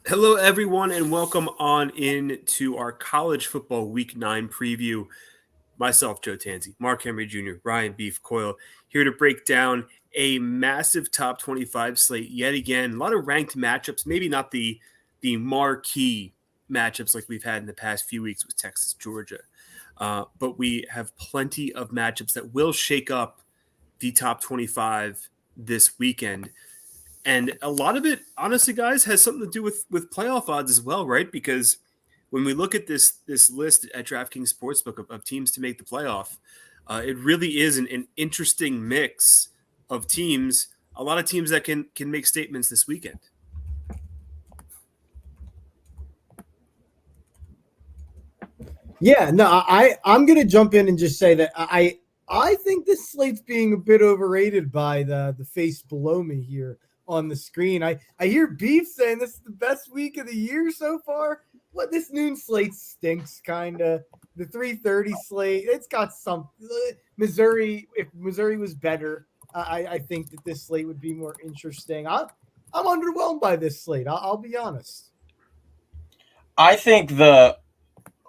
Hello, everyone, and welcome on in to our college football week 9 preview. Myself, Joe Tanzi, Mark Henry Jr., Ryan Beef Coyle, here to break down a massive top 25 slate yet again. A lot of ranked matchups, maybe not the marquee matchups like we've had in the past few weeks with Texas, Georgia. But we have plenty of matchups that will shake up the top 25 this weekend. And a lot of it, honestly, guys, has something to do with playoff odds as well, right? Because when we look at this list at DraftKings Sportsbook of teams to make the playoff, it really is an interesting mix of teams. A lot of teams that can make statements this weekend. Yeah, no, I'm gonna jump in and just say that I think this slate's being a bit overrated by the face below me here on the screen. I hear Beef saying this is the best week of the year so far. What, this noon slate stinks kind of. The 3:30 slate, it's got some Missouri. If Missouri was better, I think that this slate would be more interesting. I'm underwhelmed by this slate. I'll be honest. I think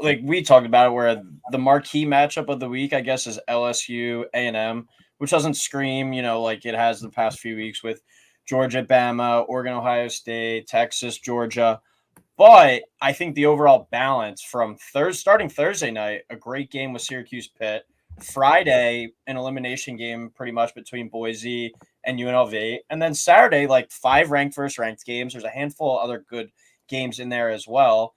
like we talked about it, where the marquee matchup of the week, I guess, is LSU A&M, which doesn't scream, like it has the past few weeks with Georgia, Bama, Oregon, Ohio State, Texas, Georgia. But I think the overall balance from starting Thursday night, a great game with Syracuse Pitt. Friday, an elimination game pretty much between Boise and UNLV. And then Saturday, like 5 ranked versus ranked games. There's a handful of other good games in there as well.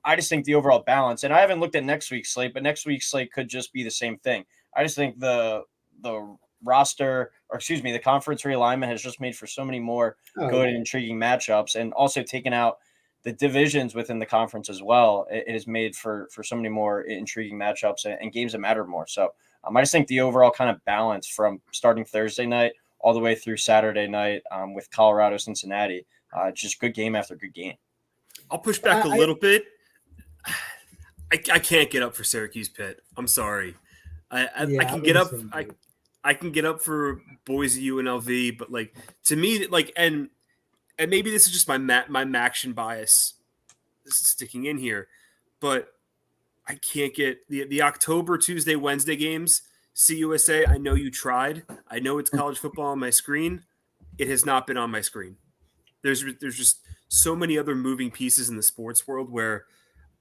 I just think the overall balance, and I haven't looked at next week's slate, but next week's slate could just be the same thing. I just think the roster, or excuse me, the conference realignment has just made for so many more good and intriguing matchups, and also taken out the divisions within the conference as well. It has made for so many more intriguing matchups and games that matter more. So I just think the overall kind of balance from starting Thursday night all the way through Saturday night with Colorado, Cincinnati, just good game after good game. I'll push back a little bit. I can't get up for Syracuse Pitt. I'm sorry. I can get up. I can get up for Boise UNLV, but like to me, like and maybe this is just my Maction bias sticking in here, but I can't get the October, Tuesday, Wednesday games. CUSA, I know you tried. I know it's college football on my screen. It has not been on my screen. There's just so many other moving pieces in the sports world where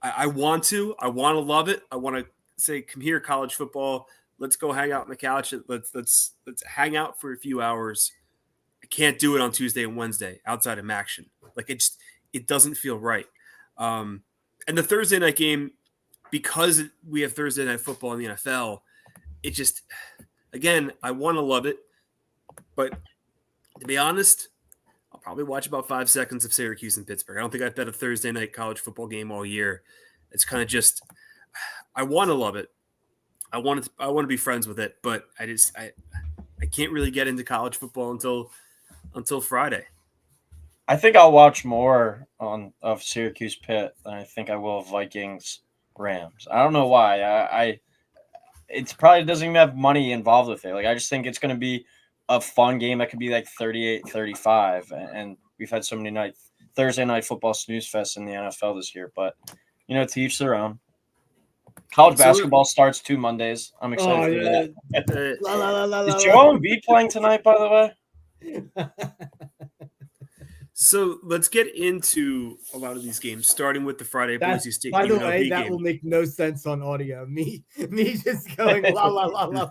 I want to love it. I want to say, come here, college football. Let's go hang out on the couch. Let's hang out for a few hours. I can't do it on Tuesday and Wednesday outside of Maction. Like it doesn't feel right. And the Thursday night game, because we have Thursday night football in the NFL, it just, again, I want to love it, but to be honest, I'll probably watch about 5 seconds of Syracuse and Pittsburgh. I don't think I've bet a Thursday night college football game all year. It's kind of just, I want to love it. I want to be friends with it, but I can't really get into college football until Friday. I think I'll watch more of Syracuse Pitt than I think I will of Vikings Rams. I don't know why. It's probably doesn't even have money involved with it. Like, I just think it's going to be a fun game that could be like 38-35. And we've had so many Thursday night football snooze fests in the NFL this year. But, to each their own. College basketball starts 2 Mondays. I'm excited for that. Is Joel Embiid playing tonight, by the way? So let's get into a lot of these games, starting with the Friday Boise State. By the way, that will make no sense on audio. Me just going la la la la.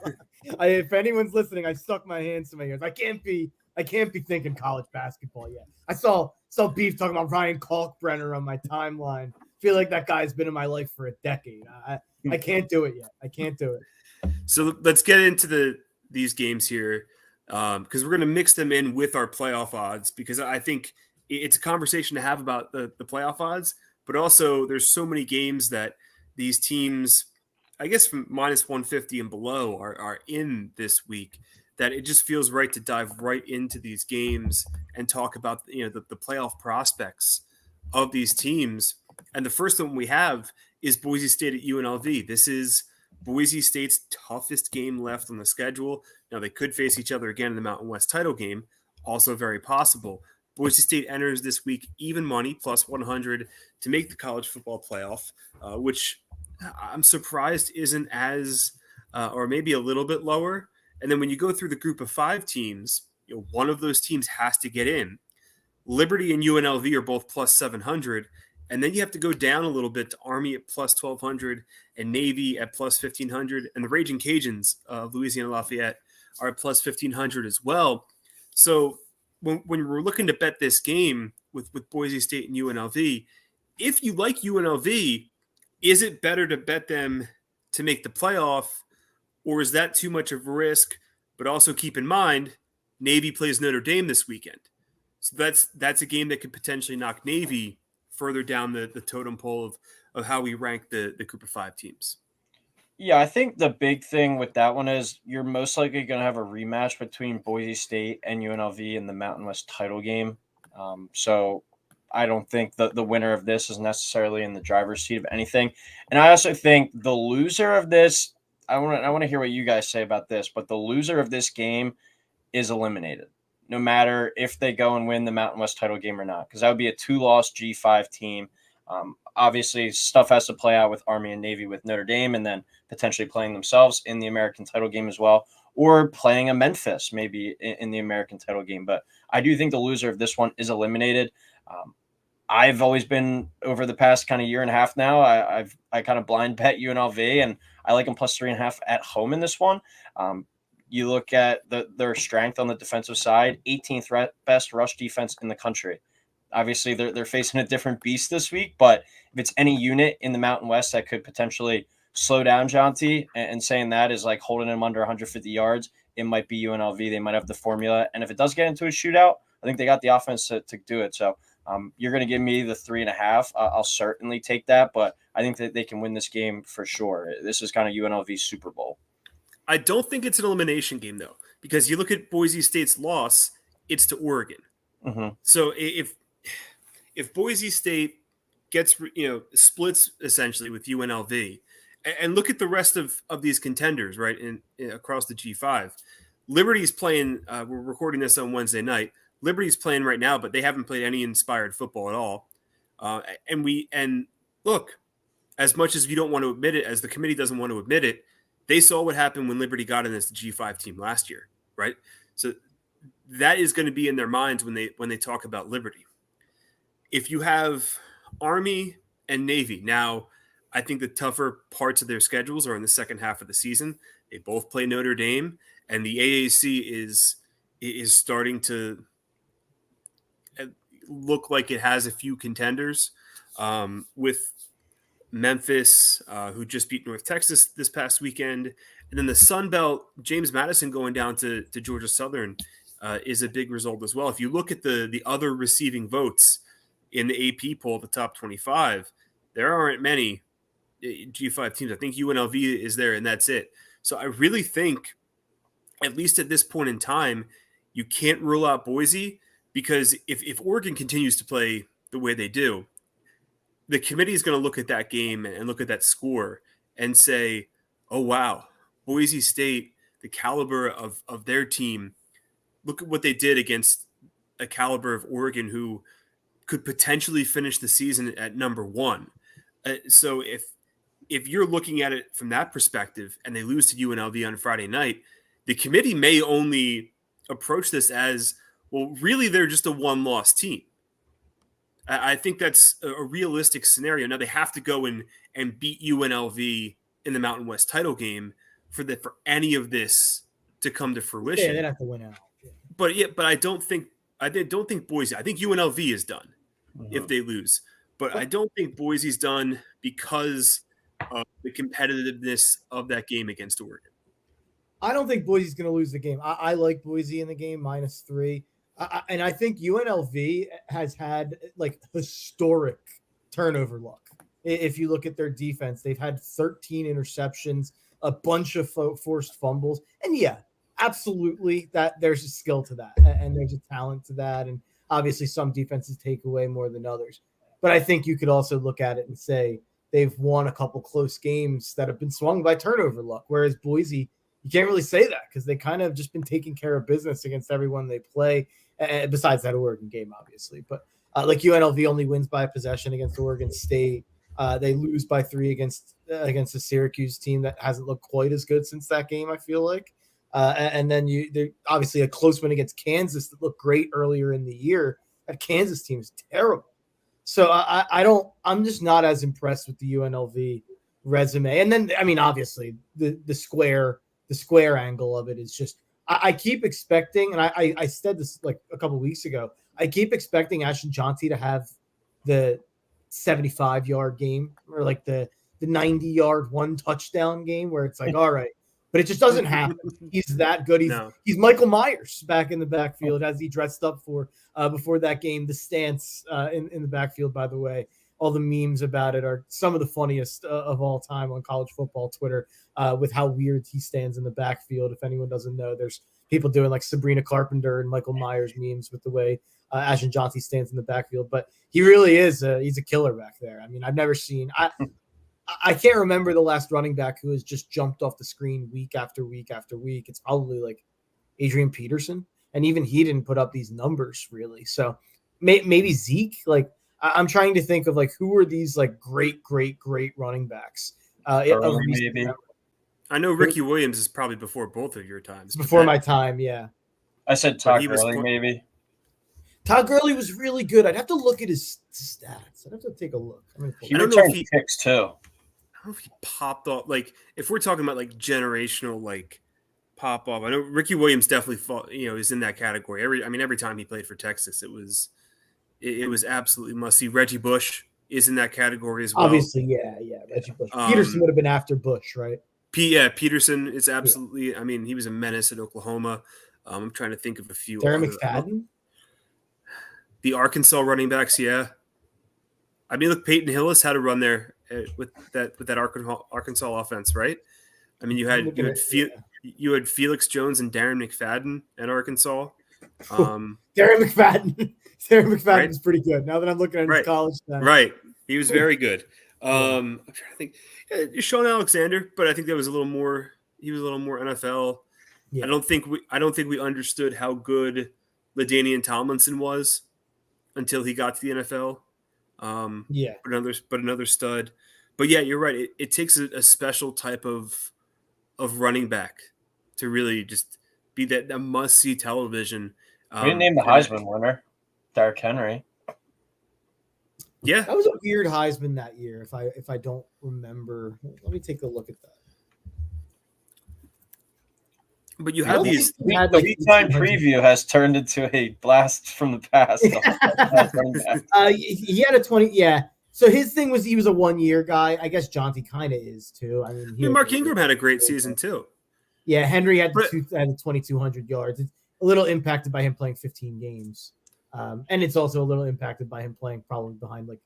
If anyone's listening, I stuck my hands to my ears. I can't be thinking college basketball yet. I saw Beef talking about Ryan Kalkbrenner on my timeline. Feel like that guy's been in my life for a decade. I can't do it yet. I can't do it. So let's get into these games here. Because we're going to mix them in with our playoff odds, because I think it's a conversation to have about the playoff odds, but also there's so many games that these teams, I guess from minus 150 and below, are in this week, that it just feels right to dive right into these games and talk about the playoff prospects of these teams. And the first one we have is Boise State at UNLV. This is Boise State's toughest game left on the schedule. Now, they could face each other again in the Mountain West title game, also very possible. Boise State enters this week even money, plus 100 to make the college football playoff, which I'm surprised isn't as, or maybe a little bit lower. And then when you go through the group of 5 teams, one of those teams has to get in. Liberty and UNLV are both plus 700. And then you have to go down a little bit to Army at plus 1,200 and Navy at plus 1,500. And the Raging Cajuns of Louisiana Lafayette are at plus 1,500 as well. So when we're looking to bet this game with Boise State and UNLV, if you like UNLV, is it better to bet them to make the playoff, or is that too much of a risk? But also keep in mind, Navy plays Notre Dame this weekend. So that's a game that could potentially knock Navy further down the totem pole of how we rank the group of 5 teams. Yeah, I think the big thing with that one is you're most likely going to have a rematch between Boise State and UNLV in the Mountain West title game. So I don't think the winner of this is necessarily in the driver's seat of anything. And I also think the loser of this, I want to hear what you guys say about this, but the loser of this game is eliminated, no matter if they go and win the Mountain West title game or not, because that would be a 2-loss G5 team. Obviously, stuff has to play out with Army and Navy with Notre Dame, and then potentially playing themselves in the American title game as well, or playing a Memphis maybe in the American title game. But I do think the loser of this one is eliminated. I've always been, over the past kind of year and a half now, I kind of blind bet UNLV, and I like them plus 3.5 at home in this one. You look at their strength on the defensive side, 18th best rush defense in the country. Obviously, they're facing a different beast this week, but if it's any unit in the Mountain West that could potentially slow down Jonty, and saying that is like holding him under 150 yards, it might be UNLV. They might have the formula. And if it does get into a shootout, I think they got the offense to do it. So you're going to give me the 3.5. I'll certainly take that, but I think that they can win this game for sure. This is kind of UNLV's Super Bowl. I don't think it's an elimination game, though, because you look at Boise State's loss, it's to Oregon. Mm-hmm. So if Boise State gets, splits essentially with UNLV, and look at the rest of these contenders, right, in across the G5. Liberty's playing, we're recording this on Wednesday night. Liberty's playing right now, but they haven't played any inspired football at all. And look, as much as we don't want to admit it, as the committee doesn't want to admit it, they saw what happened when Liberty got in as the G5 team last year, right? So that is going to be in their minds when they talk about Liberty. If you have Army and Navy, now I think the tougher parts of their schedules are in the second half of the season. They both play Notre Dame, and the AAC is starting to look like it has a few contenders with Memphis, who just beat North Texas this past weekend. And then the Sun Belt, James Madison going down to Georgia Southern is a big result as well. If you look at the other receiving votes in the AP poll, the top 25, there aren't many G5 teams. I think UNLV is there, and that's it. So I really think, at least at this point in time, you can't rule out Boise, because if Oregon continues to play the way they do, the committee is going to look at that game and look at that score and say, oh, wow, Boise State, the caliber of their team, look at what they did against a caliber of Oregon who could potentially finish the season at number 1. So if you're looking at it from that perspective and they lose to UNLV on Friday night, the committee may only approach this as, well, really, they're just a one-loss team. I think that's a realistic scenario. Now they have to go and beat UNLV in the Mountain West title game for any of this to come to fruition. Yeah, they'd have to win out. Yeah. But I don't think Boise. I think UNLV is done if they lose. But I don't think Boise's done because of the competitiveness of that game against Oregon. I don't think Boise's going to lose the game. I like Boise in the game, -3. And I think UNLV has had like historic turnover luck. If you look at their defense, they've had 13 interceptions, a bunch of forced fumbles. And yeah, absolutely, that there's a skill to that, and there's a talent to that. And obviously some defenses take away more than others. But I think you could also look at it and say they've won a couple close games that have been swung by turnover luck. Whereas Boise, you can't really say that because they kind of just been taking care of business against everyone they play. besides that Oregon game, obviously. But like UNLV only wins by a possession against Oregon State. They lose by 3 against the Syracuse team that hasn't looked quite as good since that game, I feel like. And then they're obviously a close win against Kansas that looked great earlier in the year. That Kansas team is terrible. So I'm just not as impressed with the UNLV resume. And then, I mean, obviously the square angle of it is just, I keep expecting, and I said this like a couple weeks ago, I keep expecting Ashton Jonty to have the 75-yard game or like the 90-yard 1 touchdown game where it's like, all right, but it just doesn't happen. He's that good. He's Michael Myers back in the backfield as he dressed up for before that game. The stance in the backfield, by the way, all the memes about it are some of the funniest of all time on college football Twitter with how weird he stands in the backfield. If anyone doesn't know, there's people doing like Sabrina Carpenter and Michael Myers memes with the way Ashton Jonty stands in the backfield. But he really is he's a killer back there. I mean, I've never seen I can't remember the last running back who has just jumped off the screen week after week after week. It's probably like Adrian Peterson, and even he didn't put up these numbers really. So maybe Zeke. Like I'm trying to think of like who are these like great running backs. Maybe. I know Ricky Williams is probably before both of your times. Before my time, yeah. I said Todd Gurley, maybe. Todd Gurley was really good. I'd have to look at his stats. I'd have to take a look. He returned picks too. I don't know if he popped off. Like, if we're talking about like generational, like pop off, I know Ricky Williams definitely is in that category. Every time he played for Texas, it was absolutely must see. Reggie Bush is in that category as well. Obviously, yeah, Reggie Bush. Peterson would have been after Bush, right? Peterson is absolutely. Yeah. I mean, he was a menace at Oklahoma. I'm trying to think of a few. Darren McFadden. The Arkansas running backs, yeah. I mean, look, Peyton Hillis had a run there with that Arkansas offense, right? I mean, you had Felix Jones and Darren McFadden at Arkansas. Darren McFadden right? Is pretty good. Now that I'm looking at his college stats. Right, he was very good. I'm trying to think. Sean Alexander, but I think that was a little more. He was a little more NFL. Yeah. I don't think we understood how good LaDainian Tomlinson was until he got to the NFL. But another stud. But yeah, you're right. It takes a special type of running back to really just be that must see television. We didn't name the Heisman winner, Derrick Henry. Yeah, that was a weird Heisman that year. If I don't remember, let me take a look at that. But you have these. The lead time preview has turned into a blast from the past. He had a 20. Yeah. So his thing was he was a 1-year guy. I guess Jonty kind of is too. I mean, Mark Ingram had a great season too. Yeah, Henry had 2,200 yards. It's a little impacted by him playing 15 games, and it's also a little impacted by him playing probably behind like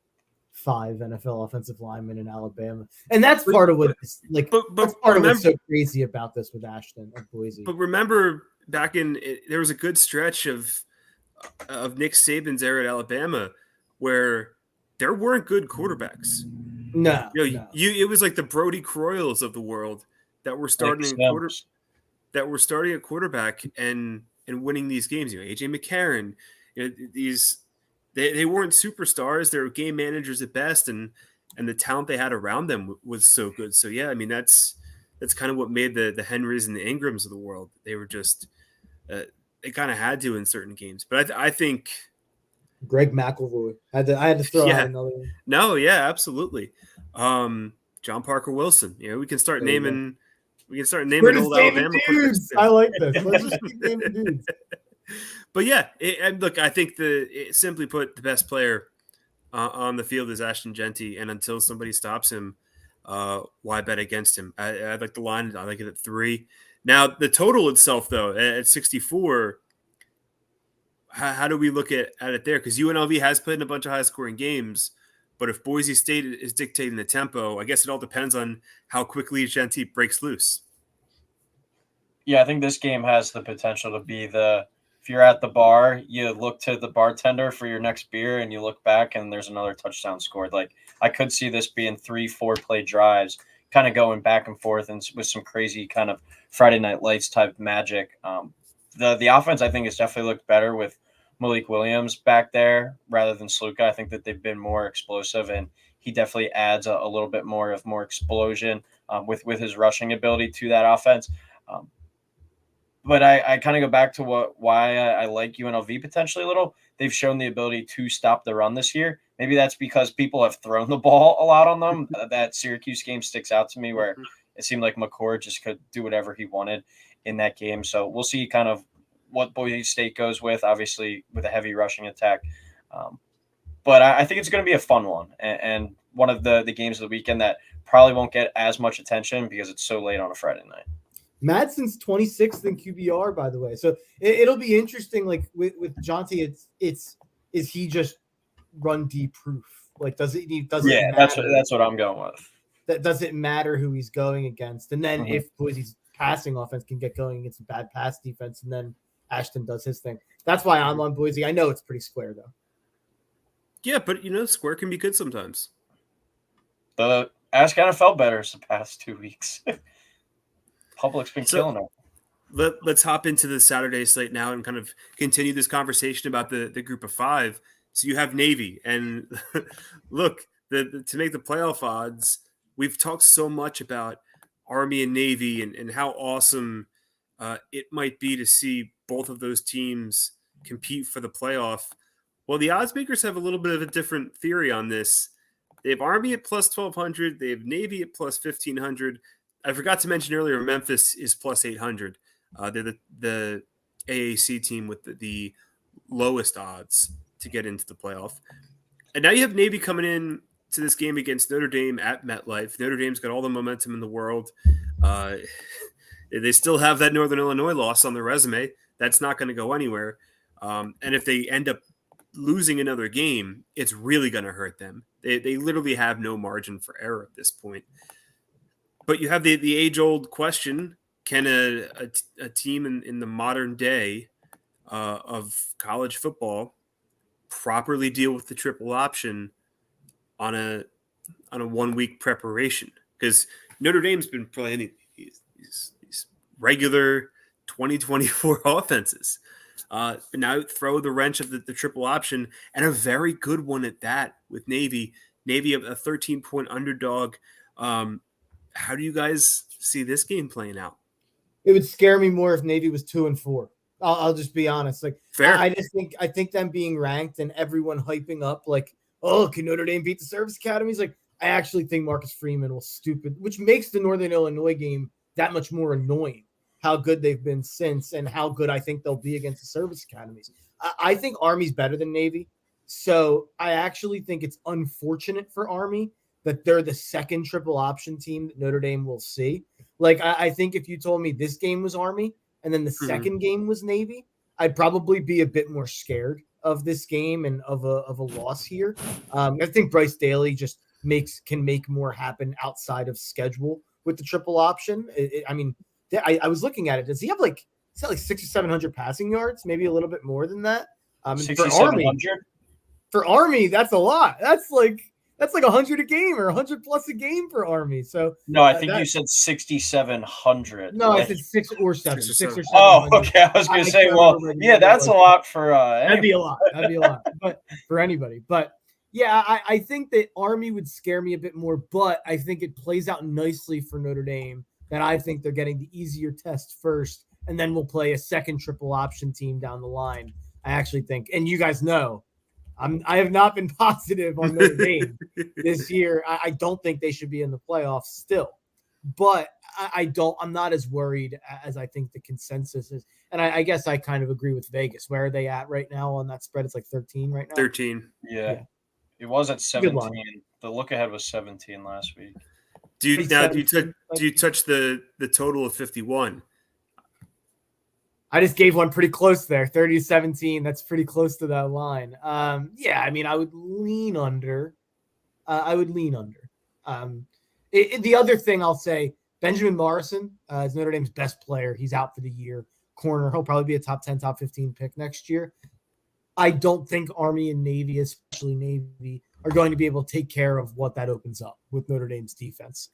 5 NFL offensive linemen in Alabama, and that's part of what that's part of what's so crazy about this with Ashton at Boise. But remember, there was a good stretch of Nick Saban's era at Alabama where there weren't good quarterbacks. No, it was like the Brody Croyles of the world that were starting at quarterback and winning these games. AJ McCarron, They weren't superstars. They were game managers at best, and the talent they had around them was so good. So yeah, I mean that's kind of what made the Henrys and the Ingrams of the world. They were just they kind of had to in certain games. But I think Greg McElroy I had to throw out another one. No, yeah, absolutely. John Parker Wilson. We can start naming. We can start naming old Alabama dudes. I like this. Let's just keep naming dudes. But yeah, and look, I think simply put, the best player on the field is Ashton Jonty, and until somebody stops him, why bet against him? I like the line. I like it at 3. Now the total itself, though, at 64. How do we look at it there? Because UNLV has played in a bunch of high-scoring games, but if Boise State is dictating the tempo, I guess it all depends on how quickly Jonty breaks loose. Yeah, I think this game has the potential to be if you're at the bar, you look to the bartender for your next beer and you look back and there's another touchdown scored. Like I could see this being 3-4 play drives, kind of going back and forth and with some crazy kind of Friday Night Lights type magic. The offense I think has definitely looked better with Malik Williams back there rather than Sluka. I think that they've been more explosive, and he definitely adds a little bit more explosion with his rushing ability to that offense. But I kind of go back to why I like UNLV potentially a little. They've shown the ability to stop the run this year. Maybe that's because people have thrown the ball a lot on them. That Syracuse game sticks out to me where it seemed like McCord just could do whatever he wanted in that game. So we'll see kind of what Boise State goes with, obviously with a heavy rushing attack. But I think it's going to be a fun one and one of the games of the weekend that probably won't get as much attention because it's so late on a Friday night. Madsen's 26th in QBR, by the way. So it'll be interesting. Like with Jonte, is he just run D proof? Like does it Yeah, matter? that's what I'm going with. That doesn't matter who he's going against. And then if Boise's passing offense can get going against a bad pass defense, and then Ashton does his thing. That's why I'm on Boise. I know it's pretty square though. Yeah, but square can be good sometimes. The Ask NFL bettors the past 2 weeks. Public's been killing them. Let's hop into the Saturday slate now and kind of continue this conversation about the group of 5. So you have Navy, and look, to make the playoff odds, we've talked so much about Army and Navy and how awesome it might be to see both of those teams compete for the playoff. Well, the odds makers have a little bit of a different theory on this. They have Army at plus 1,200. They have Navy at plus 1,500. I forgot to mention earlier, Memphis is plus 800. They're the AAC team with the lowest odds to get into the playoff. And now you have Navy coming in to this game against Notre Dame at MetLife. Notre Dame's got all the momentum in the world. They still have that Northern Illinois loss on their resume. That's not going to go anywhere. And if they end up losing another game, it's really going to hurt them. They literally have no margin for error at this point. But you have the age-old question, can a team in the modern day of college football properly deal with the triple option on a 1 week preparation? Because Notre Dame's been playing these regular 2024 offenses. But now throw the wrench of the triple option, and a very good one at that with Navy. Navy, a 13-point underdog. How do you guys see this game playing out? It would scare me more if Navy was 2-4. I'll just be honest. Like, fair. I think them being ranked and everyone hyping up like, oh, can Notre Dame beat the service academies? Like, I actually think Marcus Freeman will stupid, which makes the Northern Illinois game that much more annoying. How good they've been since and how good I think they'll be against the service academies. I think Army's better than Navy. So I actually think it's unfortunate for Army that they're the second triple option team that Notre Dame will see. Like, I think if you told me this game was Army and then the second game was Navy, I'd probably be a bit more scared of this game and of a loss here. I think Bryce Daly just can make more happen outside of schedule with the triple option. I was looking at it. Does he have like 600 or 700 passing yards? Maybe a little bit more than that. For Army, that's a lot. That's like 100 a game or 100 plus a game for Army. So no, I think you said 6,700. No, I said 6 or 7. 6 or 7. Oh, okay. I was going to say, well, yeah, that's a lot for. That'd be a lot. But for anybody. But yeah, I think that Army would scare me a bit more. But I think it plays out nicely for Notre Dame. That I think they're getting the easier test first, and then we'll play a second triple option team down the line. I actually think, and you guys know, I have not been positive on Notre Dame this year. I don't think they should be in the playoffs still, but I'm not as worried as I think the consensus is. And I guess I kind of agree with Vegas. Where are they at right now on that spread? It's like 13 right now. 13. Yeah. It was at 17. The look ahead was 17 last week. Do you touch the total of 51? I just gave one pretty close there, 30-17. That's pretty close to that line. Yeah, I mean, I would lean under. The other thing I'll say, Benjamin Morrison is Notre Dame's best player. He's out for the year. Corner. He'll probably be a top 10, top 15 pick next year. I don't think Army and Navy, especially Navy, are going to be able to take care of what that opens up with Notre Dame's defense.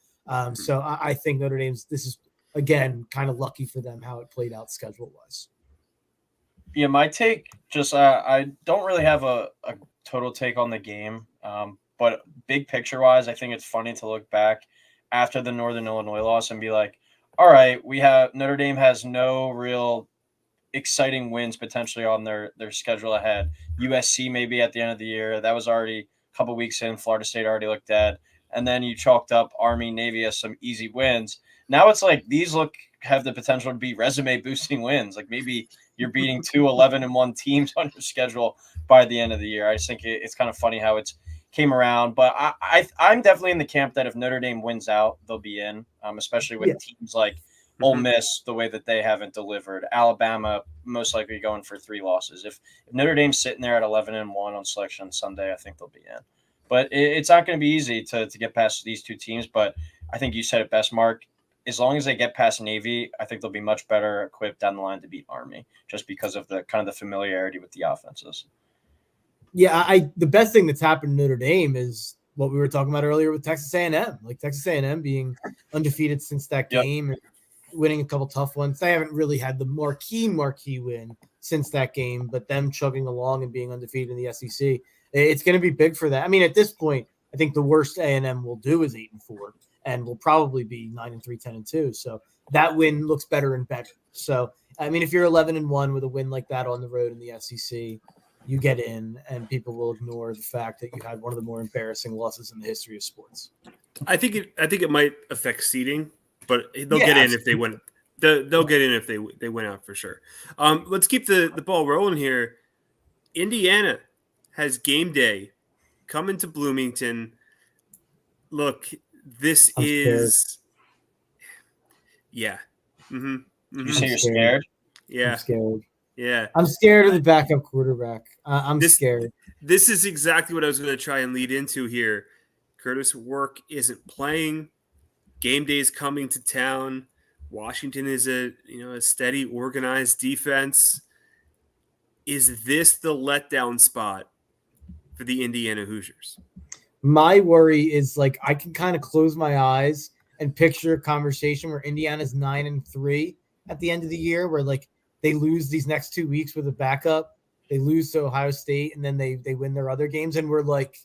So I think Notre Dame's, this is, again, kind of lucky for them how it played out schedule-wise. Yeah, my take, just I don't really have a total take on the game, but big picture wise, I think it's funny to look back after the Northern Illinois loss and be like, all right, we have Notre Dame has no real exciting wins potentially on their schedule ahead. USC maybe at the end of the year. That was already a couple weeks in. Florida State already looked dead. And then you chalked up Army, Navy as some easy wins. Now it's like these have the potential to be resume boosting wins. Like maybe you're beating 2 11-1 teams on your schedule by the end of the year. I just think it's kind of funny how it's came around. But I'm definitely in the camp that if Notre Dame wins out, they'll be in, especially with teams like Ole Miss, the way that they haven't delivered. Alabama most likely going for 3 losses. If Notre Dame's sitting there at 11-1 on Selection Sunday, I think they'll be in. But it's not going to be easy to get past these 2 teams. But I think you said it best, Mark. As long as they get past Navy, I think they'll be much better equipped down the line to beat Army, just because of the kind of the familiarity with the offenses. Yeah, the best thing that's happened to Notre Dame is what we were talking about earlier with Texas A&M. Like Texas A&M being undefeated since that game. And winning a couple tough ones. They haven't really had the marquee win since that game, but them chugging along and being undefeated in the SEC, it's going to be big for that. I mean, at this point, I think the worst A&M will do is 8-4, and will probably be 9-3, 10-2. So that win looks better and better. So I mean, if you're 11-1 with a win like that on the road in the SEC, you get in, and people will ignore the fact that you had one of the more embarrassing losses in the history of sports. I think it might affect seeding, but they'll get in if they win. They'll get in if they win out for sure. Let's keep the ball rolling here. Indiana has game day coming to Bloomington. Look, this I'm is scared. Yeah. You say you're scared? Yeah. I'm scared. Yeah. I'm scared of the backup quarterback. I'm scared. This is exactly what I was going to try and lead into here. Curtis Work isn't playing. Game day is coming to town. Washington is a steady, organized defense. Is this the letdown spot for the Indiana Hoosiers? My worry is like I can kind of close my eyes and picture a conversation where Indiana's 9-3 at the end of the year, where like they lose these next 2 weeks with a backup, they lose to Ohio State, and then they win their other games, and we're like,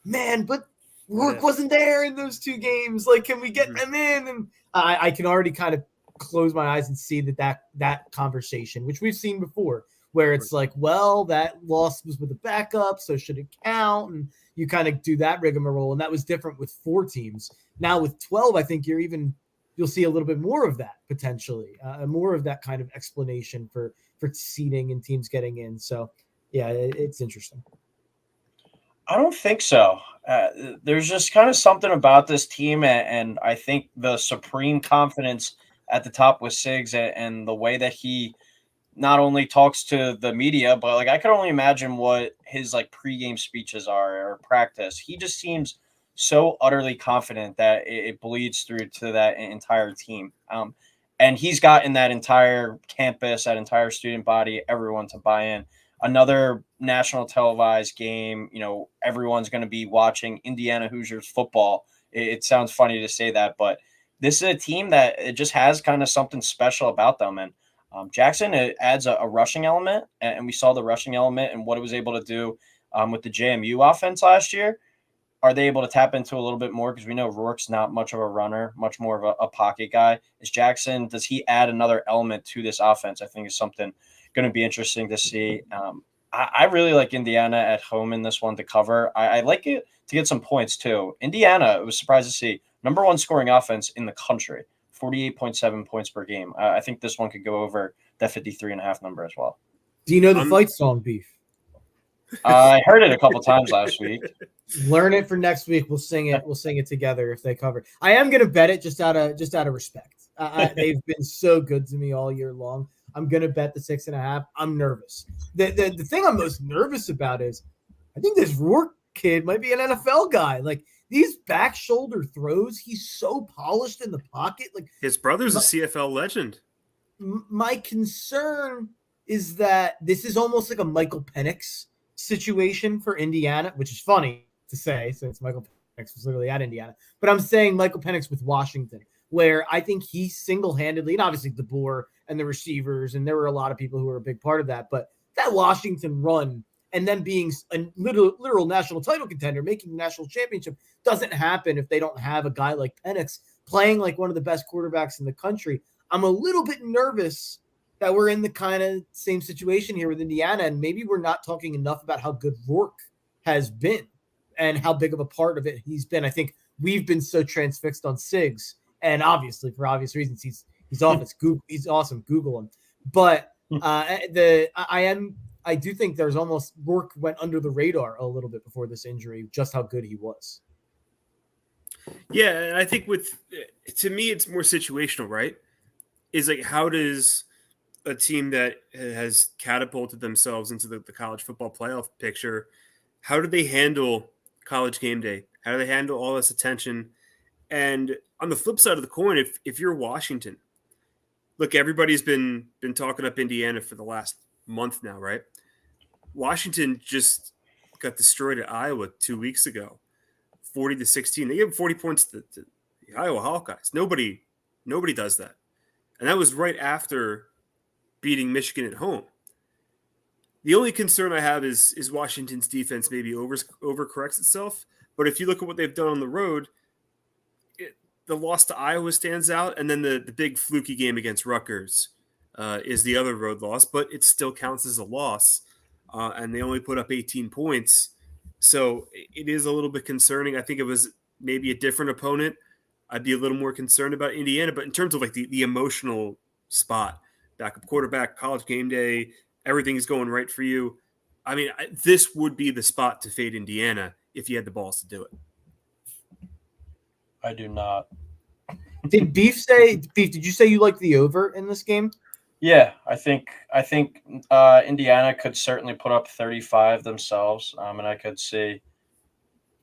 man, but Work wasn't there in those 2 games. Like, can we get them in? And I can already kind of close my eyes and see that conversation, which we've seen before, where it's like, well, that loss was with a backup, so should it count? And you kind of do that rigmarole, and that was different with 4 teams. Now with 12, I think you'll see a little bit more of that potentially, more of that kind of explanation for seeding and teams getting in. So, yeah, it's interesting. I don't think so. There's just kind of something about this team, and I think the supreme confidence at the top with Siggs and the way that he not only talks to the media, but like I could only imagine what his like pregame speeches are or practice. He just seems so utterly confident that it bleeds through to that entire team. And he's gotten that entire campus, that entire student body, everyone to buy in. Another national televised game, everyone's going to be watching Indiana Hoosiers football. It sounds funny to say that, but this is a team that it just has kind of something special about them. And Jackson adds a rushing element, and we saw the rushing element and what it was able to do with the JMU offense last year. Are they able to tap into a little bit more? Because we know Rourke's not much of a runner, much more of a pocket guy. Does he add another element to this offense? I think is something going to be interesting to see. I really like Indiana at home in this one to cover. I like it to get some points too. Indiana, I was surprised to see number 1 scoring offense in the country, 48.7 points per game. I think this one could go over that 53.5 number as well. Do you know the fight song, Beef? I heard it a couple times last week. Learn it for next week. We'll sing it. We'll sing it together if they cover. I am going to bet it just out of respect. They've been so good to me all year long. I'm going to bet the 6.5. I'm nervous. The thing I'm most nervous about is I think this Rourke kid might be an NFL guy. Like these back shoulder throws, he's so polished in the pocket. Like his brother's a CFL legend. My concern is that this is almost like a Michael Penix situation for Indiana, which is funny to say since Michael Penix was literally at Indiana. But I'm saying Michael Penix with Washington, where I think he single-handedly, and obviously DeBoer and the receivers, and there were a lot of people who were a big part of that, but that Washington run and then being a literal national title contender, making the national championship, doesn't happen if they don't have a guy like Penix playing like one of the best quarterbacks in the country. I'm a little bit nervous that we're in the kind of same situation here with Indiana, and maybe we're not talking enough about how good Rourke has been and how big of a part of it he's been. I think we've been so transfixed on Siggs, and obviously for obvious reasons, he's off. It's Google. He's awesome. Google him. But I do think there's almost Rourke went under the radar a little bit before this injury, just how good he was. Yeah, and I think to me, it's more situational, right? Is like, how does a team that has catapulted themselves into the college football playoff picture, how do they handle College Game Day? How do they handle all this attention? And on the flip side of the coin, if you're Washington, look, everybody's been talking up Indiana for the last month now, right? Washington just got destroyed at Iowa 2 weeks ago, 40-16. They gave 40 points to the Iowa Hawkeyes. Nobody does that. And that was right after beating Michigan at home. The only concern I have is Washington's defense maybe overcorrects itself. But if you look at what they've done on the road, the loss to Iowa stands out, and then the big fluky game against Rutgers is the other road loss, but it still counts as a loss, and they only put up 18 points. So it is a little bit concerning. I think it was maybe a different opponent, I'd be a little more concerned about Indiana. But in terms of like the emotional spot, backup quarterback, College Game Day, everything's going right for you. I mean, this would be the spot to fade Indiana if you had the balls to do it. I do not. Did Beef, did you say you liked the over in this game? Yeah, I think Indiana could certainly put up 35 themselves, and I could see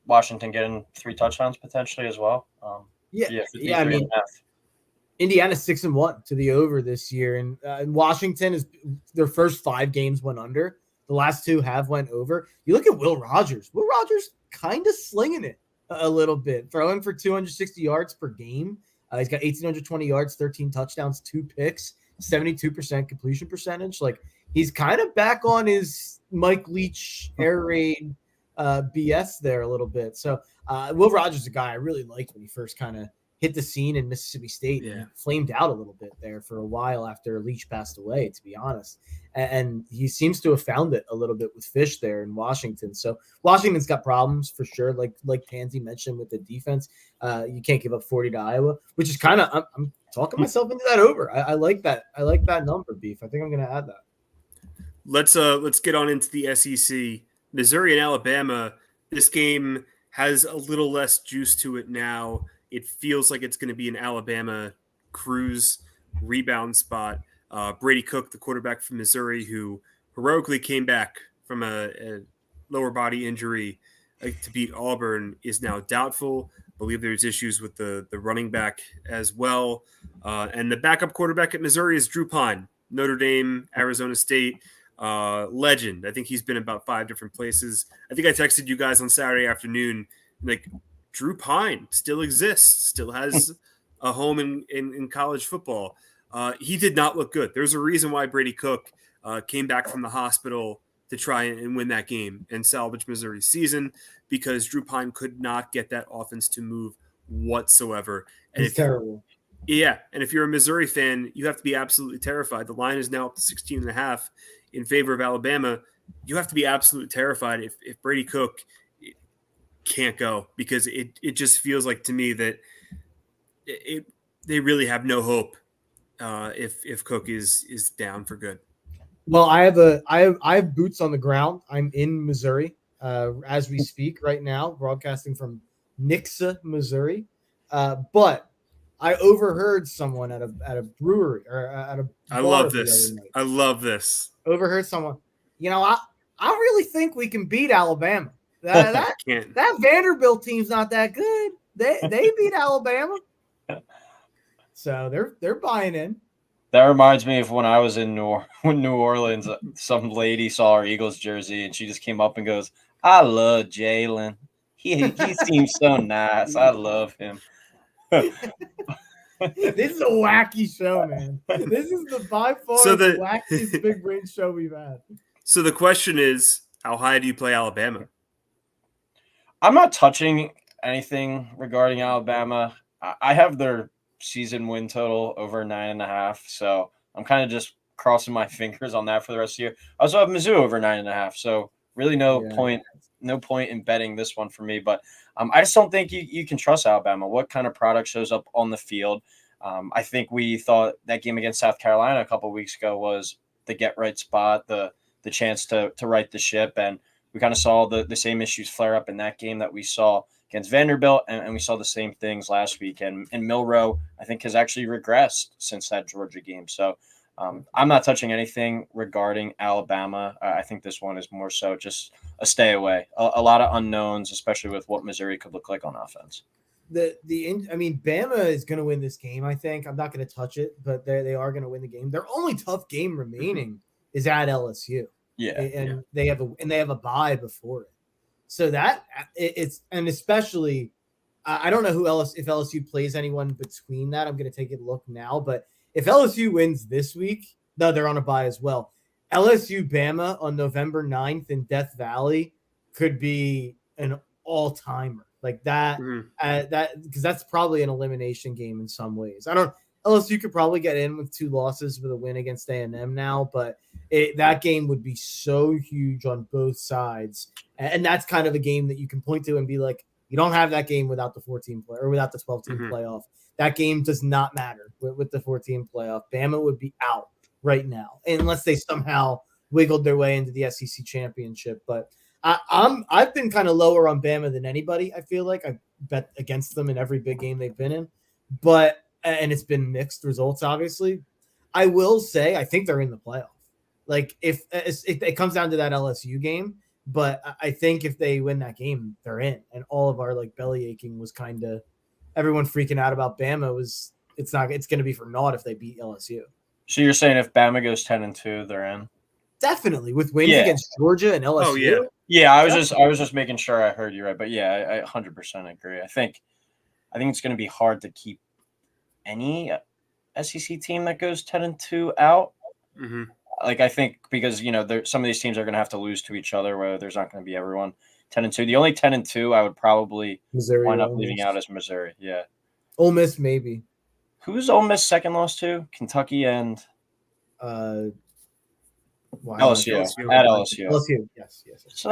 Washington getting 3 touchdowns potentially as well. I mean, Indiana's 6-1 to the over this year, and Washington is their first 5 games went under. The last 2 have went over. You look at Will Rogers. Will Rogers kind of slinging it a little bit, throwing for 260 yards per game. He's got 1,820 yards, 13 touchdowns, 2 picks, 72% completion percentage. Like, he's kind of back on his Mike Leach air raid BS there a little bit. So Will Rogers is a guy I really liked when he first kind of hit the scene in Mississippi State. Yeah. And flamed out a little bit there for a while after Leach passed away, to be honest. And he seems to have found it a little bit with Fish there in Washington. So Washington's got problems for sure. Like Pansy mentioned with the defense, you can't give up 40 to Iowa, which is kind of, I'm talking myself into that over. I like that. I like that number, Beef. I think I'm going to add that. Let's get on into the SEC. Missouri and Alabama. This game has a little less juice to it now. It feels like it's going to be an Alabama cruise rebound spot. Brady Cook, the quarterback from Missouri, who heroically came back from a lower body injury to beat Auburn, is now doubtful. I believe there's issues with the running back as well. And the backup quarterback at Missouri is Drew Pine, Notre Dame, Arizona State. Legend. I think he's been about 5 different places. I think I texted you guys on Saturday afternoon, like, Drew Pine still exists, still has a home in college football. He did not look good. There's a reason why Brady Cook came back from the hospital to try and win that game and salvage Missouri's season, because Drew Pine could not get that offense to move whatsoever. And It's terrible. Yeah, and if you're a Missouri fan, you have to be absolutely terrified. The line is now up to 16.5 in favor of Alabama. You have to be absolutely terrified if Brady Cook can't go, because it just feels like to me that they really have no hope if Cook is down for good. Well, I have boots on the ground. I'm in Missouri as we speak right now, broadcasting from Nixa, Missouri. But I overheard someone at a brewery or at a bar. I love this. Overheard someone. I really think we can beat Alabama. That Vanderbilt team's not that good. They beat Alabama, so they're buying in. That reminds me of when I was in New Orleans. Some lady saw our Eagles jersey and she just came up and goes, "I love Jalen. He seems so nice. I love him." This is a wacky show, man. This is by far the wackiest big brain show we've had. So the question is, how high do you play Alabama? I'm not touching anything regarding Alabama. I have their season win total over 9.5, so I'm kind of just crossing my fingers on that for the rest of the year. I also have Mizzou over 9.5, so really no point in betting this one for me. But I just don't think you can trust Alabama. What kind of product shows up on the field? I think we thought that game against South Carolina a couple of weeks ago was the get right spot, the chance to right the ship, and we kind of saw the same issues flare up in that game that we saw against Vanderbilt, and we saw the same things last week. And Milroe, I think, has actually regressed since that Georgia game. So I'm not touching anything regarding Alabama. I think this one is more so just a stay away. A lot of unknowns, especially with what Missouri could look like on offense. Bama is going to win this game. I think I'm not going to touch it, but they are going to win the game. Their only tough game remaining is at LSU. Yeah, and they have a bye before it. So that it's, and especially I don't know who else, if LSU plays anyone between that. I'm going to take a look now, but if LSU wins this week, no, they're on a bye as well. LSU Bama on November 9th in Death Valley could be an all-timer like that. Because that's probably an elimination game in some ways. LSU could probably get in with 2 losses with a win against A&M now, but that game would be so huge on both sides. And that's kind of a game that you can point to and be like, you don't have that game without the 14 play or without the 12-team playoff. That game does not matter with the 14 playoff. Bama would be out right now unless they somehow wiggled their way into the SEC championship. But I've been kind of lower on Bama than anybody. I feel like I bet against them in every big game they've been in, and it's been mixed results. Obviously, I will say I think they're in the playoff. Like if it comes down to that LSU game, but I think if they win that game, they're in. And all of our like belly aching was kind of everyone freaking out about Bama it's going to be for naught if they beat LSU. So you're saying if Bama goes 10-2, they're in? Definitely with wins against Georgia and LSU. Oh yeah. Yeah, I was just making sure I heard you right, but yeah, I 100% agree. I think it's going to be hard to keep any SEC team that goes 10-2 out. Mm-hmm. Like I think because some of these teams are going to have to lose to each other, where there's not going to be everyone 10-2. The only 10-2 I would probably wind up leaving out is Missouri. Yeah, Ole Miss maybe. Who's Ole Miss second loss to? Kentucky and LSU. At LSU. LSU, yes. So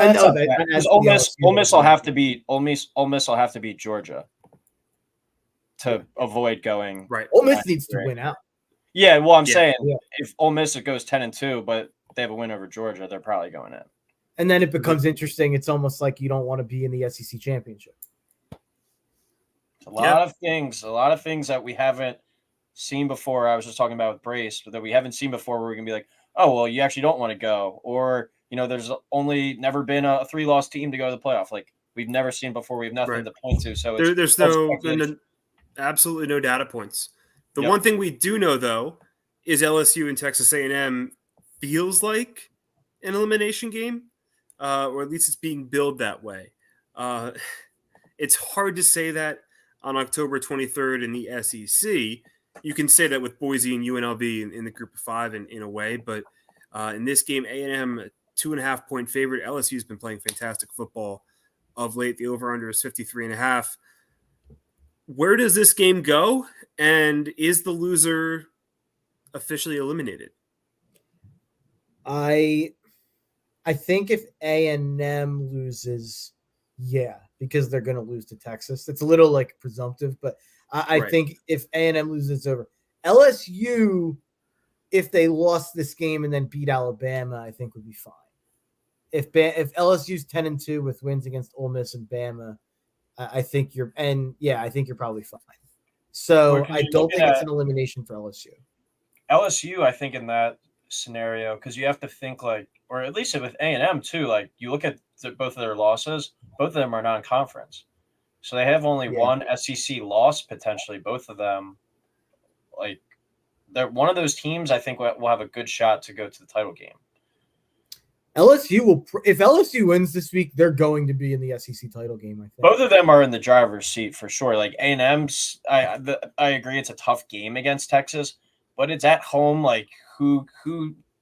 Ole Miss will have to beat Georgia to avoid going right. Ole Miss needs to win out. Yeah, well, I'm saying if Ole Miss goes 10-2, but they have a win over Georgia, they're probably going in. And then it becomes interesting. It's almost like you don't want to be in the SEC championship. A lot of things that we haven't seen before. I was just talking about with Brace, but that we haven't seen before. Where we're gonna be like, oh, well, you actually don't want to go, or there's only never been a 3-loss team to go to the playoff. Like we've never seen before. We have nothing to point to. So there's absolutely no data points. The one thing we do know, though, is LSU and Texas A&M feels like an elimination game, or at least it's being billed that way. It's hard to say that on October 23rd in the SEC. You can say that with Boise and UNLV in the group of 5 in a way, but in this game, A&M 2.5-point favorite. LSU has been playing fantastic football of late. The over-under is 53.5. Where does this game go? And is the loser officially eliminated? I think if A&M loses, because they're going to lose to Texas. It's a little like presumptive, but I think if A&M loses, it's over. LSU, if they lost this game and then beat Alabama, I think would be fine. If LSU's 10-2 with wins against Ole Miss and Bama, I think you're probably fine. So I don't think it's an elimination for LSU. LSU, I think in that scenario, because you have to think like, or at least with A&M too, like you look at both of their losses, both of them are non-conference. So they have only one SEC loss potentially, both of them. Like they're one of those teams I think will have a good shot to go to the title game. LSU will, if LSU wins this week, they're going to be in the SEC title game. I think both of them are in the driver's seat for sure. Like A&M's, I agree, it's a tough game against Texas, but it's at home. Like who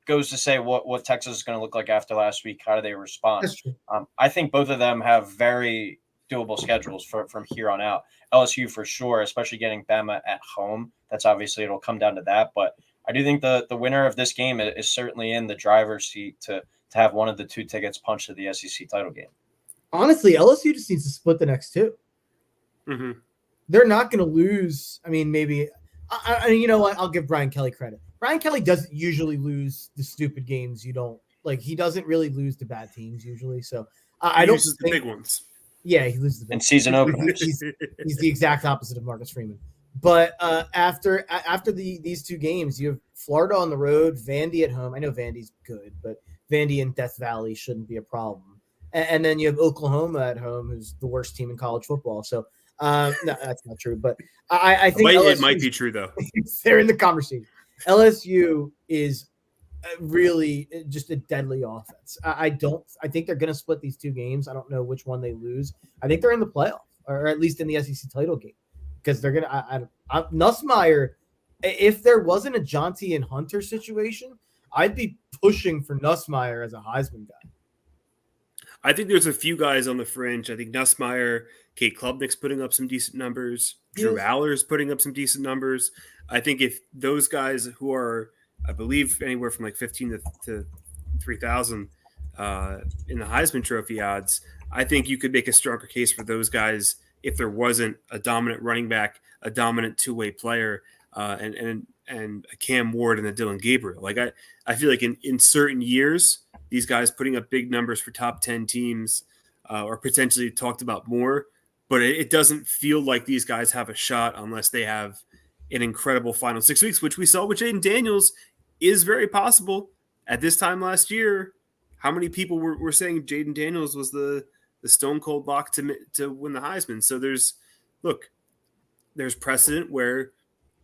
goes to say what Texas is going to look like after last week? How do they respond? that's true. I think both of them have very doable schedules from here on out. LSU for sure, especially getting Bama at home. That's obviously it'll come down to that, but I do think the winner of this game is certainly in the driver's seat to have one of the two tickets punched to the SEC title game. Honestly, LSU just needs to split the next two. Mm-hmm. They're not going to lose. I mean, maybe you know what? I'll give Brian Kelly credit. Brian Kelly doesn't usually lose the stupid games. You don't like. He doesn't really lose to bad teams usually. So I don't think the big ones. Yeah, he loses the big in season opener. He's the exact opposite of Marcus Freeman. But after these two games, you have Florida on the road, Vandy at home. I know Vandy's good, but Vandy and Death Valley shouldn't be a problem. And then you have Oklahoma at home, who's the worst team in college football. So no, that's not true. But I think it might be true though. They're in the conversation. LSU is really just a deadly offense. I think they're going to split these two games. I don't know which one they lose. I think they're in the playoff, or at least in the SEC title game, because they're going to. Nussmeier, if there wasn't a Jonty and Hunter situation, I'd be pushing for Nussmeier as a Heisman guy. I think there's a few guys on the fringe. I think Nussmeier, Kate Klubnik's putting up some decent numbers. Drew Aller's putting up some decent numbers. I think if those guys who are, I believe, anywhere from like 15 to 3,000 in the Heisman Trophy odds, I think you could make a stronger case for those guys if there wasn't a dominant running back, a dominant two-way player, and a Cam Ward and a Dylan Gabriel. Like I feel like in certain years, these guys putting up big numbers for top 10 teams are potentially talked about more, but it doesn't feel like these guys have a shot unless they have an incredible final 6 weeks, which we saw with Jaden Daniels is very possible. At this time last year, how many people were saying Jaden Daniels was the stone cold lock to win the Heisman? So there's precedent where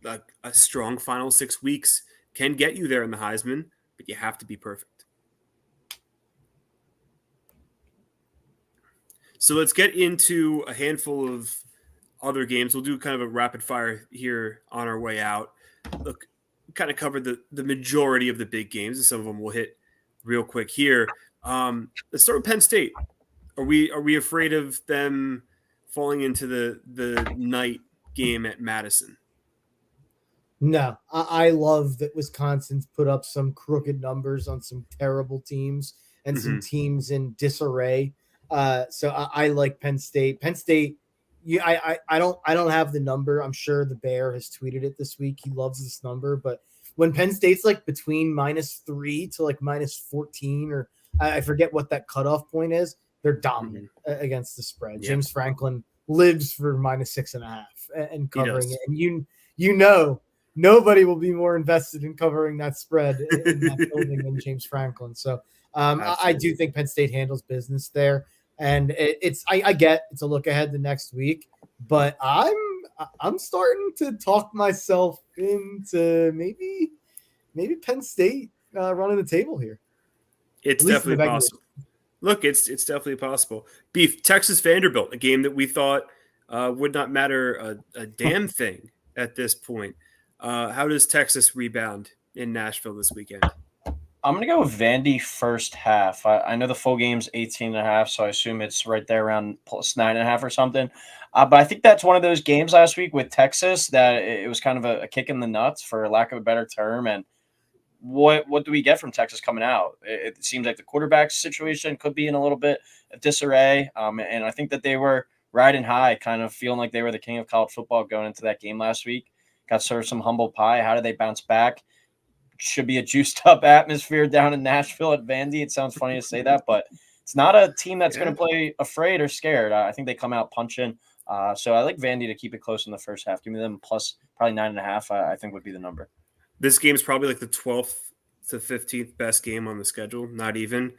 a strong final 6 weeks can get you there in the Heisman, but you have to be perfect. So let's get into a handful of other games. We'll do kind of a rapid fire here on our way out. Look, we kind of covered the majority of the big games, and some of them we'll hit real quick here. Let's start with Penn State. Are we afraid of them falling into the night game at Madison? No, I love that Wisconsin's put up some crooked numbers on some terrible teams and some teams in disarray. So I like Penn State. Penn State, I don't have the number. I'm sure the Bear has tweeted it this week. He loves this number, but when Penn State's like between -3 to like -14, or I forget what that cutoff point is, they're dominant against the spread. Yeah. James Franklin lives for -6.5 and covering it, and you know nobody will be more invested in covering that spread in that building than James Franklin. So I do think Penn State handles business there. And I get it's a look ahead to next week, but I'm starting to talk myself into maybe Penn State running the table here. It's definitely possible. Look, it's definitely possible. Beef, Texas Vanderbilt, a game that we thought would not matter a damn thing at this point. How does Texas rebound in Nashville this weekend? I'm going to go with Vandy first half. I know the full game's 18.5, so I assume it's right there around +9.5 or something. But I think that's one of those games last week with Texas that it was kind of a kick in the nuts, for lack of a better term. And what do we get from Texas coming out? It seems like the quarterback situation could be in a little bit of disarray. And I think that they were riding high, kind of feeling like they were the king of college football going into that game last week. Got served some humble pie. How do they bounce back? Should be a juiced up atmosphere down in Nashville at Vandy. It sounds funny to say that, but it's not a team that's going to play afraid or scared. I think they come out punching. So I like Vandy to keep it close in the first half. Give me them plus probably 9.5. I think would be the number. This game's probably like the 12th to 15th best game on the schedule. Not even,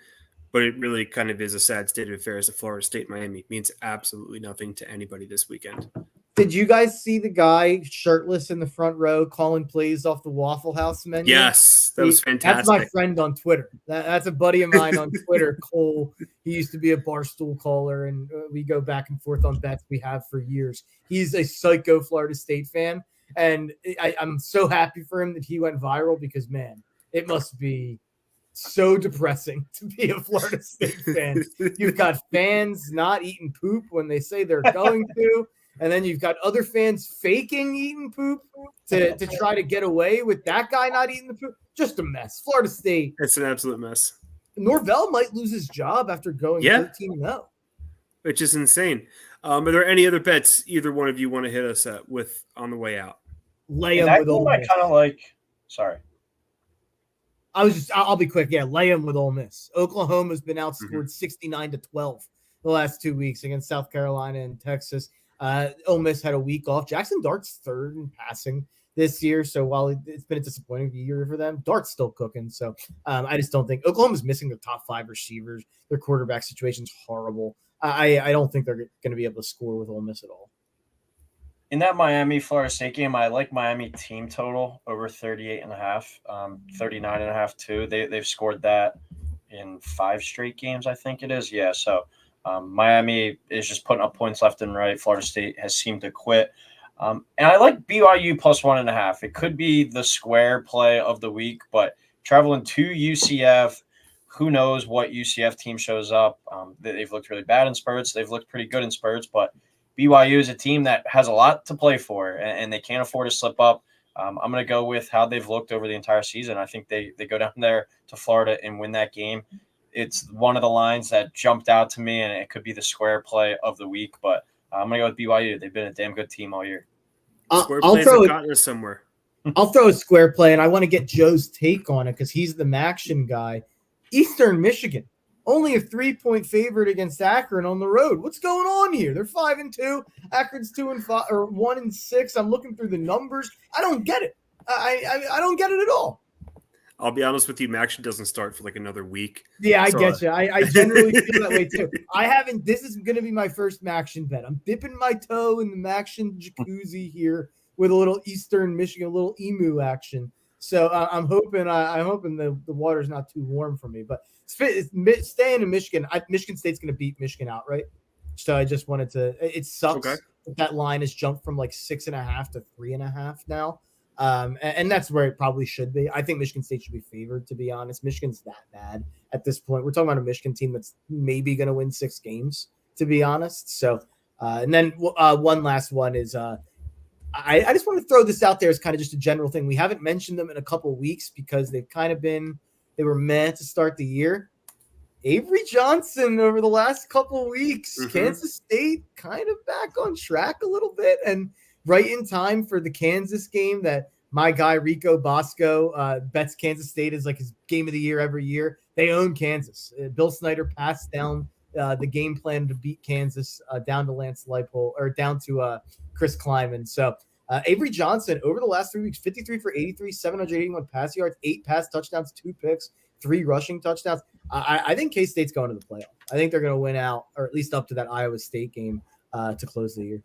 but it really kind of is a sad state of affairs. That Florida State Miami means absolutely nothing to anybody this weekend. Did you guys see the guy shirtless in the front row calling plays off the Waffle House menu? Yes, that was fantastic. That's my friend on Twitter. That's a buddy of mine on Twitter, Cole. He used to be a Barstool caller, and we go back and forth on bets we have for years. He's a psycho Florida State fan, and I'm so happy for him that he went viral because, man, it must be so depressing to be a Florida State fan. You've got fans not eating poop when they say they're going to. And then you've got other fans faking eating poop to try to get away with that guy not eating the poop. Just a mess. Florida State. It's an absolute mess. Norvell might lose his job after going 13-0. Which is insane. Are there any other bets either one of you want to hit us with on the way out? Lay him with Ole Miss. Kind of like, sorry. I'll be quick. Yeah, lay him with Ole Miss. Oklahoma's been outscored 69-12 the last 2 weeks against South Carolina and Texas. Ole Miss had a week off. Jackson Dart's third in passing this year. So while it's been a disappointing year for them, Dart's still cooking. So I just don't think Oklahoma's missing their top 5 receivers. Their quarterback situation's horrible. I don't think they're going to be able to score with Ole Miss at all. In that Miami-Florida State game, I like Miami team total over 38.5, 39.5 too. They've scored that in 5 straight games, I think it is. Yeah, so Miami is just putting up points left and right. Florida State has seemed to quit. And I like BYU plus 1.5. It could be the square play of the week, but traveling to UCF, who knows what UCF team shows up. They've looked really bad in spurts. They've looked pretty good in spurts, but BYU is a team that has a lot to play for, and they can't afford to slip up. I'm going to go with how they've looked over the entire season. I think they go down there to Florida and win that game. It's one of the lines that jumped out to me, and it could be the square play of the week, but I'm going to go with BYU. They've been a damn good team all year. Square plays have gotten us somewhere. I'll throw a square play, and I want to get Joe's take on it because he's the Maction guy. Eastern Michigan, only a 3-point favorite against Akron on the road. What's going on here? They're 5-2. Akron's 2-5 or 1-6. I'm looking through the numbers. I don't get it. I don't get it at all. I'll be honest with you, Maction doesn't start for like another week. Yeah, I get you. I generally feel that way too. This is going to be my first Maction bet. I'm dipping my toe in the Maction jacuzzi here with a little Eastern Michigan, a little emu action. So I'm hoping the water's not too warm for me. But staying in Michigan, Michigan State's going to beat Michigan outright. So I just wanted to. It sucks that line has jumped from like 6.5 to 3.5 now. And that's where it probably should be. I think Michigan State should be favored, to be honest. Michigan's that bad at this point. We're talking about a Michigan team that's maybe going to win 6 games, to be honest. So, and then one last one is I just want to throw this out there as kind of just a general thing. We haven't mentioned them in a couple of weeks because they were meant to start the year. Avery Johnson over the last couple of weeks, Kansas State kind of back on track a little bit and right in time for the Kansas game that my guy Rico Bosco bets Kansas State is like his game of the year every year. They own Kansas. Bill Snyder passed down the game plan to beat Kansas down to Lance Leipold or down to Chris Kleiman. So Avery Johnson over the last 3 weeks, 53 for 83, 781 pass yards, 8 pass touchdowns, 2 picks, 3 rushing touchdowns. I think K-State's going to the playoff. I think they're going to win out, or at least up to that Iowa State game to close the year.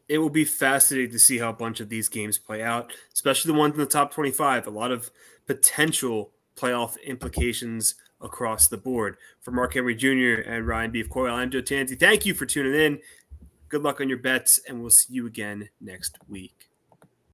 It will be fascinating to see how a bunch of these games play out, especially the ones in the top 25. A lot of potential playoff implications across the board. For Mark Henry Jr. and Ryan Beef Coyle, I'm Joe Tanzi. Thank you for tuning in. Good luck on your bets, and we'll see you again next week.